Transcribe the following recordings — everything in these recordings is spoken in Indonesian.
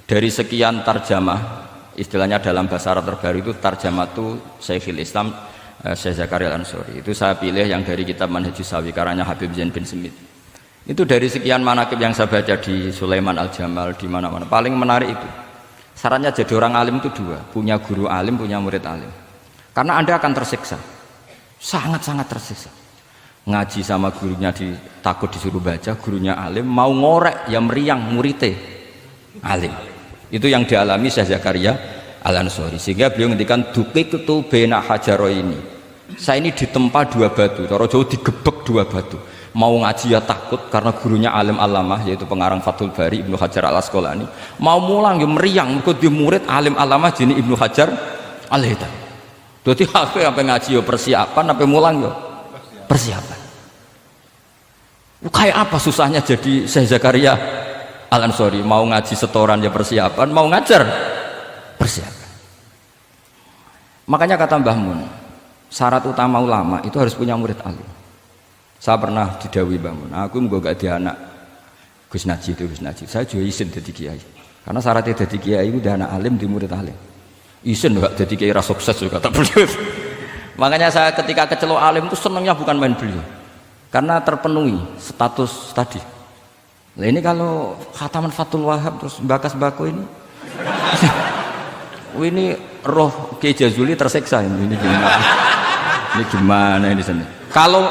Dari sekian tarjamah, istilahnya dalam bahasa Arab terbaru itu tarjamatu Syekhul Islam Syekh Zakaria Al-Ansori. Itu saya pilih yang dari kitab Manhajus Sawi karanya Habib Zain bin Smith. Itu dari sekian manaqib yang saya baca di Sulaiman Al-Jamal, di mana-mana paling menarik itu syaratnya jadi orang alim itu dua, punya guru alim, punya murid alim. Karena Anda akan tersiksa, sangat-sangat tersiksa. Ngaji sama gurunya takut disuruh baca, gurunya alim, mau ngorek ya meriang muridnya alim. Itu yang dialami Syekh Zakaria Al-Ansori, sehingga beliau ngendikan duqiqtu baina hajaro ini, saya ini ditempa dua batu, cara Jawa digebek dua batu. Mau ngaji ya takut karena gurunya alim alamah, yaitu pengarang Fathul Bari Ibnu Hajar Al-Asqalani. Mau mulang ya meriang, mergo di murid alim alamah jenis Ibnu Hajar Al-Haytami. Dadi aku sampai ngaji ya persiapan, sampai mulang ya persiapan. Kayak apa susahnya jadi Syekh Zakaria Al-Ansori, mau ngaji setoran ya persiapan, mau ngajar persiapan. Makanya kata Mbah Mun, syarat utama ulama itu harus punya murid alim. Saya pernah didhawuhi Mbah Mun, aku mau gak di anak Gus Najih itu Gus Najih, saya juga izin jadi kiai. Karena syaratnya jadi kiai itu di anak alim, di murid alim. Izin gak jadi kiai ras sukses juga tak perlu. Makanya saya ketika kecelok alim itu senangnya bukan main beliau, karena terpenuhi status tadi. Nah ini kalau khataman Fathul Wahab terus bakas bako ini, ini roh Kiai Jazuli tersiksa ini gimana? Ini gimana ini sini? Kalau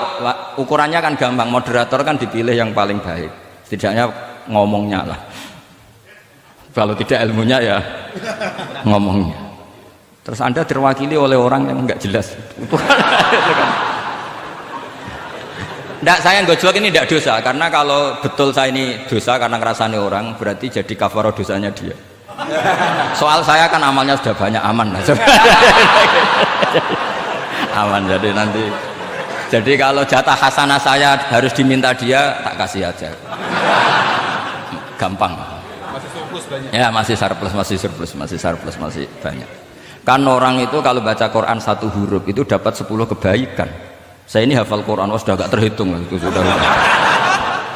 ukurannya kan gampang, moderator kan dipilih yang paling baik, setidaknya ngomongnya lah. Kalau tidak ilmunya ya ngomongnya. Terus Anda terwakili oleh orang yang enggak jelas. Enggak, saya gojlok ini tidak dosa, karena kalau betul saya ini dosa karena ngerasani orang, berarti jadi kafarah dosanya dia. Soal saya kan amalnya sudah banyak, aman lah. Aman, jadi nanti. Jadi kalau jatah hasanah saya harus diminta dia, tak kasih aja. Gampang. Masih surplus banyak. Ya masih surplus, masih banyak. Kan orang itu kalau baca Quran satu huruf itu dapat 10 kebaikan. Saya ini hafal Quran, sudah agak terhitung itu sudah.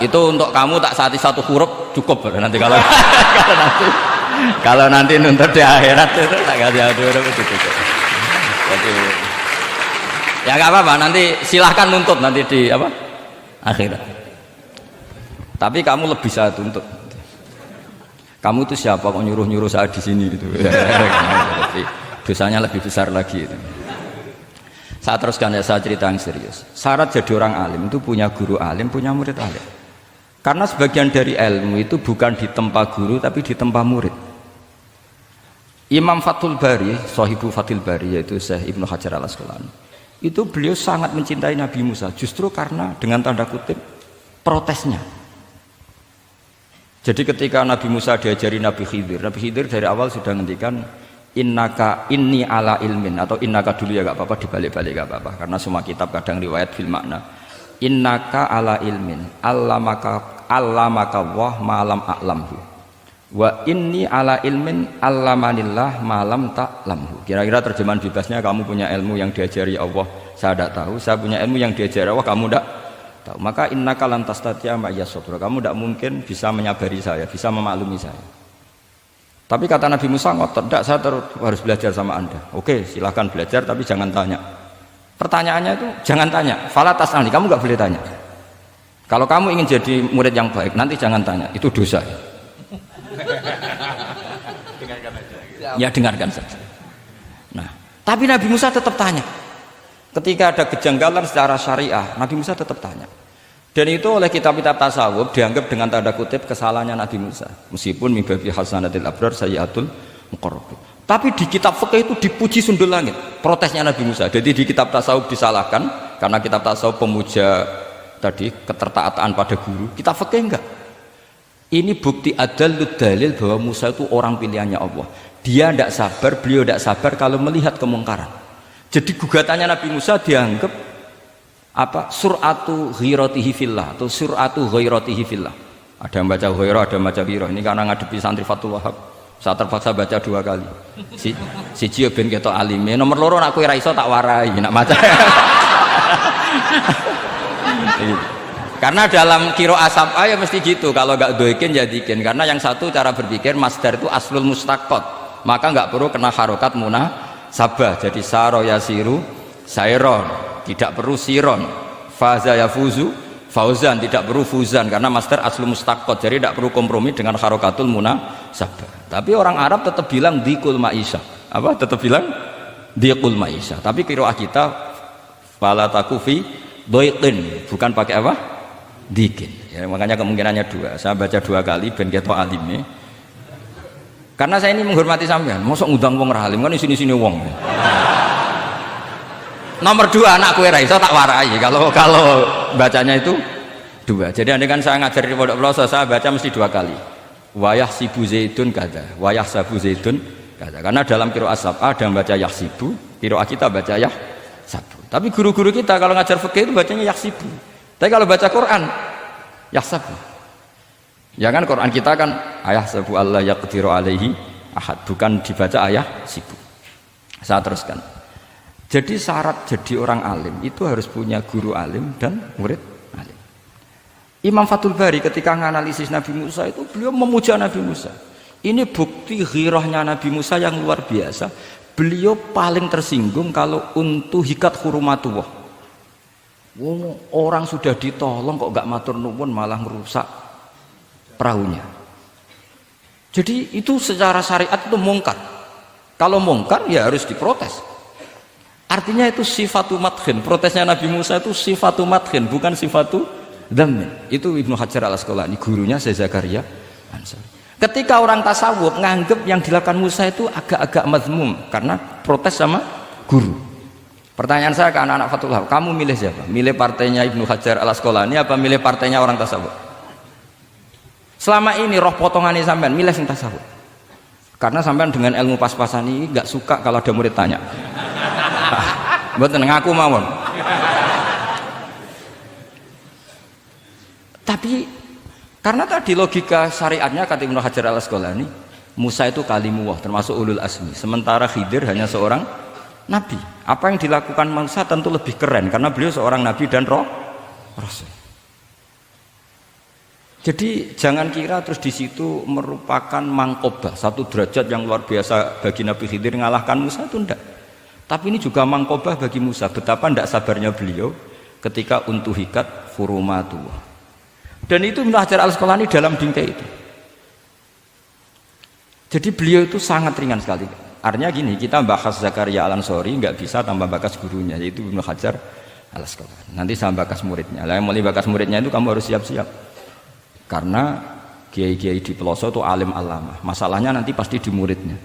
Itu untuk kamu tak saati satu huruf cukup nanti kalau nanti nuntut di akhirat itu tak kasih satu huruf itu cukup. Jadi ya nggak apa-apa, nanti silahkan nuntut nanti di apa akhirat. Tapi kamu lebih saya tuntut. Kamu itu siapa kok nyuruh saya di sini itu? Tapi dosanya lebih besar lagi itu. Saya teruskan ya, saya cerita yang serius. Syarat jadi orang alim itu punya guru alim, punya murid alim. Karena sebagian dari ilmu itu bukan ditempa guru tapi ditempa murid. Imam Fathul Bari, Sohibu Fathul Bari, yaitu Syekh Ibnu Hajar Al-Asqalani, itu beliau sangat mencintai Nabi Musa justru karena dengan tanda kutip protesnya. Jadi ketika Nabi Musa diajari Nabi Khidir dari awal sudah ngendikan innaka inni ala ilmin, atau innaka dulu ya gak apa-apa, dibalik-balik gak apa-apa karena semua kitab kadang riwayat fil makna. Innaka ala ilmin allamaka wah malam a'lamhu wa inni ala ilmin allamanillah malam ta'lamhu. Kira-kira terjemahan bebasnya, kamu punya ilmu yang diajari Allah saya tidak tahu, saya punya ilmu yang diajari Allah kamu tidak tahu, maka innaka lan tastati'a ma'iya sabra, kamu tidak mungkin bisa menyabari saya, bisa memaklumi saya. Tapi kata Nabi Musa ngotot, tidak, saya harus belajar sama Anda. Oke, silahkan belajar tapi jangan tanya. Pertanyaannya itu jangan tanya, fala tas'alni, kamu nggak boleh tanya. Kalau kamu ingin jadi murid yang baik nanti jangan tanya, itu dosa. Dengarkan aja. Ya dengarkan saja. Nah, tapi Nabi Musa tetap tanya. Ketika ada kejanggalan secara syariah, Nabi Musa tetap tanya. Dan itu oleh kitab-kitab tasawuf dianggap dengan tanda kutip kesalahannya Nabi Musa. Meskipun mimbabi hasanatil abrar sayyatul muqarrabin. Tapi di kitab fikih itu dipuji sundul langit protesnya Nabi Musa. Jadi di kitab tasawuf disalahkan karena kitab tasawuf pemuja tadi ketertaatan pada guru. Kitab fikih enggak. Ini bukti adallud dalil bahwa Musa itu orang pilihannya Allah. Dia tidak sabar, beliau tidak sabar kalau melihat kemungkaran. Jadi gugatannya Nabi Musa dianggap apa? Sur'atu ghiratihi fillah atau sur'atu ghairatihi fillah. Ada yang baca ghairah, ada yang baca ghirah. Ini karena ngadepi santri Fathul Wahab. Saya terpaksa baca 2 kali. Siji ben ketok alime, nomor loro nak kowe ra iso tak warai, nak maca. Karena dalam kiro asap ya mesti gitu, kalau nggak doikin jadikin. Karena yang satu cara berpikir masdar itu aslul mustaqot, maka nggak perlu kena harokat munasabah. Jadi saro yasiru sairon, tidak perlu siron. Faza yafuzu fauzan, tidak perlu fuzan karena masdar aslul mustaqot. Jadi tidak perlu kompromi dengan harokatul munasabah. Tapi orang Arab tetap bilang dikul maisha. Apa? Tetap bilang dikul maisha. Tapi kiroah kita fala takufi doikin, bukan pakai apa? Dikin. Ya, makanya kemungkinannya dua. Saya baca 2 kali ben ketok alime. Karena saya ini menghormati sampean. Mosok ngundang wong ra alim kan sini-sini wong. Nomor 2 anak kowe ra iso tak warai kalau bacanya itu 2. Jadi andai kan saya ngajar di Pondok Pelosok saya baca mesti 2 kali. Wayah sibu zaidun kada, wayah sabu zaidun kada. Karena dalam qiraat sab'ah ada yang baca yahsibu, qiraat kita baca yahsabu. Tapi guru-guru kita kalau ngajar fikih itu bacanya yahsibu. Tapi kalau baca Quran yahsabu. Ya kan Quran kita kan ayah sabu Allah yaqdiru alaihi ahad, bukan dibaca ayah sibu. Saya teruskan. Jadi syarat jadi orang alim itu harus punya guru alim dan murid alim. Imam Fathul Bari ketika menganalisis Nabi Musa itu beliau memuja Nabi Musa. Ini bukti ghirahnya Nabi Musa yang luar biasa. Beliau paling tersinggung kalau untuhikat hurumatullah. Orang sudah ditolong kok gak matur nuwun malah merusak perahunya. Jadi itu secara syariat itu mungkar. Kalau mungkar ya harus diprotes. Artinya itu sifatu madkhin. Protesnya Nabi Musa itu sifatu madkhin, bukan sifatu dzammin. Itu Ibnu Hajar al-Asqalani, gurunya Syekh Zakaria Ansari. Ketika orang tasawuf nganggep yang dilakukan Musa itu agak-agak mazmum karena protes sama guru. Pertanyaan saya ke anak-anak Fathullah, kamu milih siapa? Milih partainya Ibnu Hajar al-Asqalani apa milih partainya orang tasawuf? Selama ini roh potongannya sampean milih yang tasawuf. Karena sampean dengan ilmu pas-pasan ini nggak suka kalau ada murid tanya. Mboten ngaku mawon. Tapi karena tadi logika syariatnya kata Ibnu Hajar al-Asqalani, Musa itu kalimullah termasuk ulul azmi, sementara Khidir hanya seorang nabi. Apa yang dilakukan Musa tentu lebih keren karena beliau seorang nabi dan rasul. Jadi jangan kira terus di situ merupakan mangkobah, satu derajat yang luar biasa bagi Nabi Khidir mengalahkan Musa itu enggak. Tapi ini juga mangkobah bagi Musa, betapa tidak sabarnya beliau ketika untuhikat hurumatullah. Dan itu Ibnu Hajar al-Asqalani dalam bingkai itu. Jadi beliau itu sangat ringan sekali. Artinya gini, kita bahas Zakaria al-Ansori nggak bisa tambah bakas gurunya, yaitu Ibnu Hajar al-Asqalani. Nanti sama bakas muridnya. Lah yang mulai bakas muridnya itu kamu harus siap-siap. Karena kiai-kiai di pelosok itu alim alama. Masalahnya nanti pasti di muridnya.